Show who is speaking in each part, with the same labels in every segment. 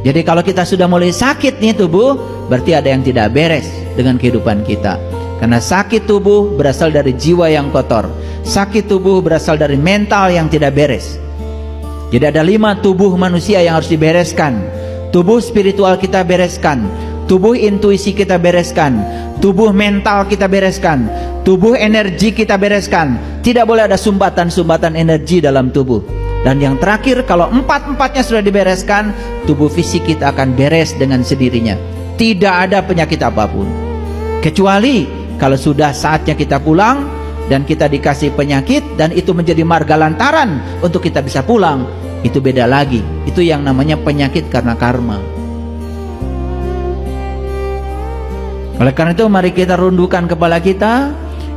Speaker 1: Jadi kalau kita sudah mulai sakit nih tubuh, berarti ada yang tidak beres dengan kehidupan kita. Karena sakit tubuh berasal dari jiwa yang kotor. Sakit tubuh berasal dari mental yang tidak beres. Jadi ada 5 tubuh manusia yang harus dibereskan. Tubuh spiritual kita bereskan, tubuh intuisi kita bereskan, tubuh mental kita bereskan, tubuh energi kita bereskan. Tidak boleh ada sumbatan-sumbatan energi dalam tubuh. Dan yang terakhir, kalau 4-empatnya sudah dibereskan, tubuh fisik kita akan beres dengan sendirinya. Tidak ada penyakit apapun. Kecuali kalau sudah saatnya kita pulang dan kita dikasih penyakit dan itu menjadi marga lantaran untuk kita bisa pulang, itu beda lagi. Itu yang namanya penyakit karena karma. Oleh karena itu mari kita rundukkan kepala kita,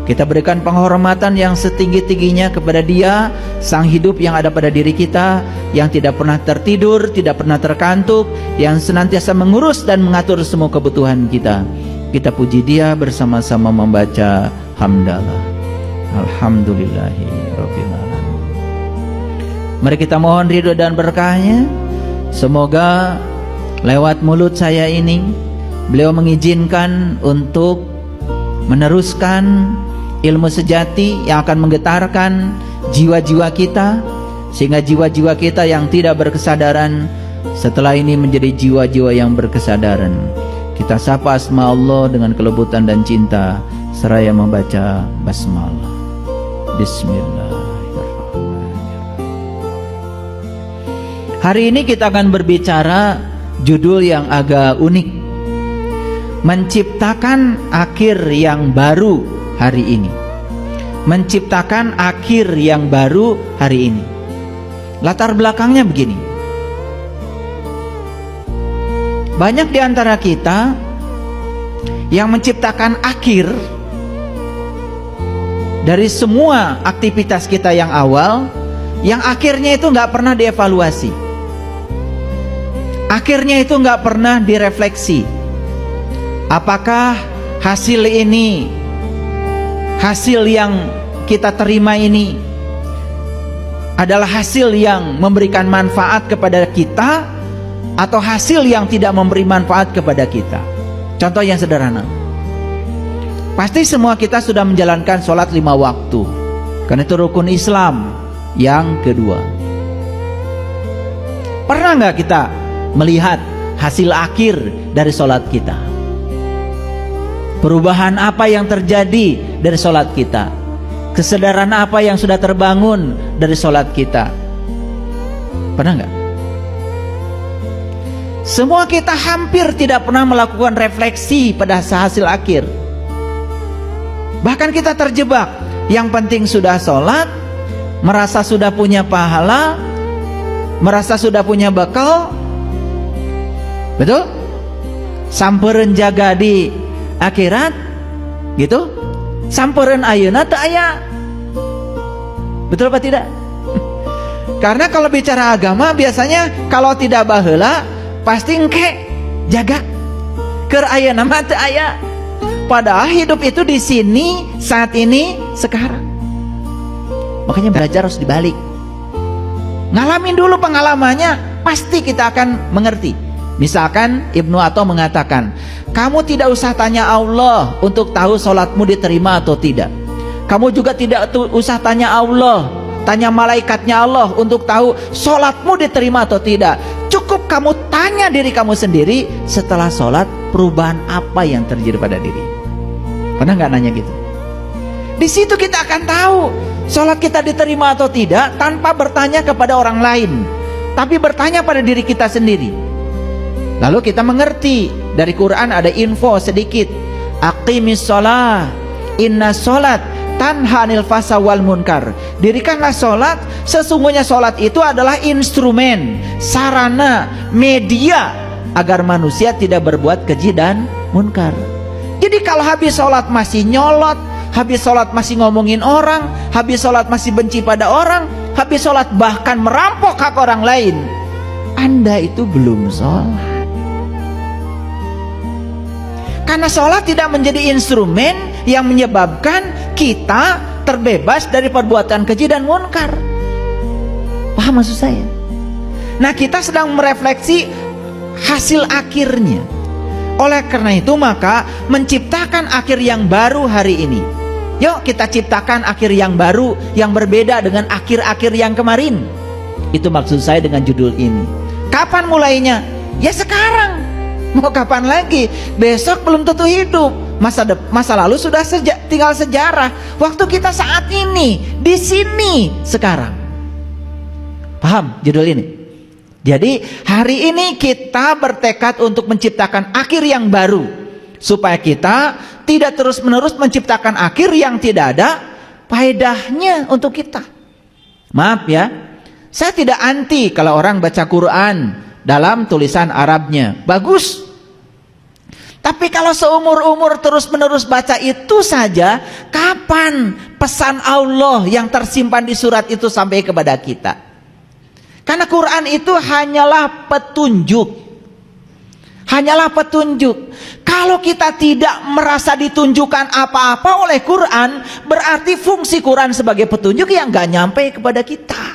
Speaker 1: kita berikan penghormatan yang setinggi-tingginya kepada Dia, Sang Hidup yang ada pada diri kita, yang tidak pernah tertidur, tidak pernah terkantuk, yang senantiasa mengurus dan mengatur semua kebutuhan kita. Kita puji Dia bersama-sama membaca hamdalah. Alhamdulillahi rabbil alamin. Mari kita mohon ridho dan berkahnya. Semoga lewat mulut saya ini beliau mengizinkan untuk meneruskan ilmu sejati yang akan menggetarkan jiwa-jiwa kita, sehingga jiwa-jiwa kita yang tidak berkesadaran setelah ini menjadi jiwa-jiwa yang berkesadaran. Kita sapa asma Allah dengan kelebutan dan cinta seraya membaca basmalah. Bismillahirrahmanirrahim. Hari ini kita akan berbicara judul yang agak unik, menciptakan akhir yang baru hari ini. Menciptakan akhir yang baru hari ini. Latar belakangnya begini. Banyak di antara kita yang menciptakan akhir dari semua aktivitas kita yang awal, yang akhirnya itu nggak pernah dievaluasi. Akhirnya itu nggak pernah direfleksi. Apakah hasil ini, hasil yang kita terima ini adalah hasil yang memberikan manfaat kepada kita, atau hasil yang tidak memberi manfaat kepada kita? Contoh yang sederhana, pasti semua kita sudah menjalankan sholat 5 waktu, karena itu rukun Islam yang kedua. Pernah nggak kita melihat hasil akhir dari sholat kita? Perubahan apa yang terjadi dari sholat kita? Kesadaran apa yang sudah terbangun dari sholat kita? Pernah nggak? Semua kita hampir tidak pernah melakukan refleksi pada hasil akhir. Bahkan kita terjebak. Yang penting sudah sholat, merasa sudah punya pahala, merasa sudah punya bekal. Betul? Sampereun jaga di akhirat, gitu? Sampereun ayeuna teu aya. Betul apa tidak? Karena kalau bicara agama biasanya kalau tidak baheula pasti engke jaga. Keur ayeuna mah teu aya. Padahal hidup itu di sini, saat ini, sekarang. Makanya belajar harus dibalik. Ngalamin dulu pengalamannya, pasti kita akan mengerti. Misalkan Ibnu Atha mengatakan, kamu tidak usah tanya Allah untuk tahu sholatmu diterima atau tidak. Kamu juga tidak usah tanya Allah, tanya malaikatnya Allah untuk tahu sholatmu diterima atau tidak. Cukup kamu tanya diri kamu sendiri, setelah sholat perubahan apa yang terjadi pada diri. Pernah nggak nanya gitu? Di situ kita akan tahu sholat kita diterima atau tidak, tanpa bertanya kepada orang lain, tapi bertanya pada diri kita sendiri. Lalu kita mengerti dari Quran ada info sedikit. Aqimis sholat, inna sholat tanha anil fahsya wal munkar. Dirikanlah sholat, sesungguhnya sholat itu adalah instrumen, sarana, media agar manusia tidak berbuat keji dan munkar. Jadi kalau habis sholat masih nyolot, habis sholat masih ngomongin orang, habis sholat masih benci pada orang, habis sholat bahkan merampok hak orang lain, Anda itu belum sholat. Karena sholat tidak menjadi instrumen yang menyebabkan kita terbebas dari perbuatan keji dan munkar. Paham maksud saya? Nah, kita sedang merefleksi hasil akhirnya. Oleh karena itu maka menciptakan akhir yang baru hari ini. Yuk kita ciptakan akhir yang baru, yang berbeda dengan akhir-akhir yang kemarin. Itu maksud saya dengan judul ini. Kapan mulainya? Ya sekarang. Mau kapan lagi? Besok belum tentu hidup. Masa lalu sudah tinggal sejarah. Waktu kita saat ini, di sini, sekarang. Paham judul ini? Jadi hari ini kita bertekad untuk menciptakan akhir yang baru, supaya kita tidak terus-menerus menciptakan akhir yang tidak ada faedahnya untuk kita. Maaf ya, saya tidak anti kalau orang baca Quran dalam tulisan Arabnya, bagus. Tapi kalau seumur-umur terus-menerus baca itu saja, kapan pesan Allah yang tersimpan di surat itu sampai kepada kita? Karena Quran itu hanyalah petunjuk. Hanyalah petunjuk. Kalau kita tidak merasa ditunjukkan apa-apa oleh Quran, berarti fungsi Quran sebagai petunjuk yang gak nyampe kepada kita.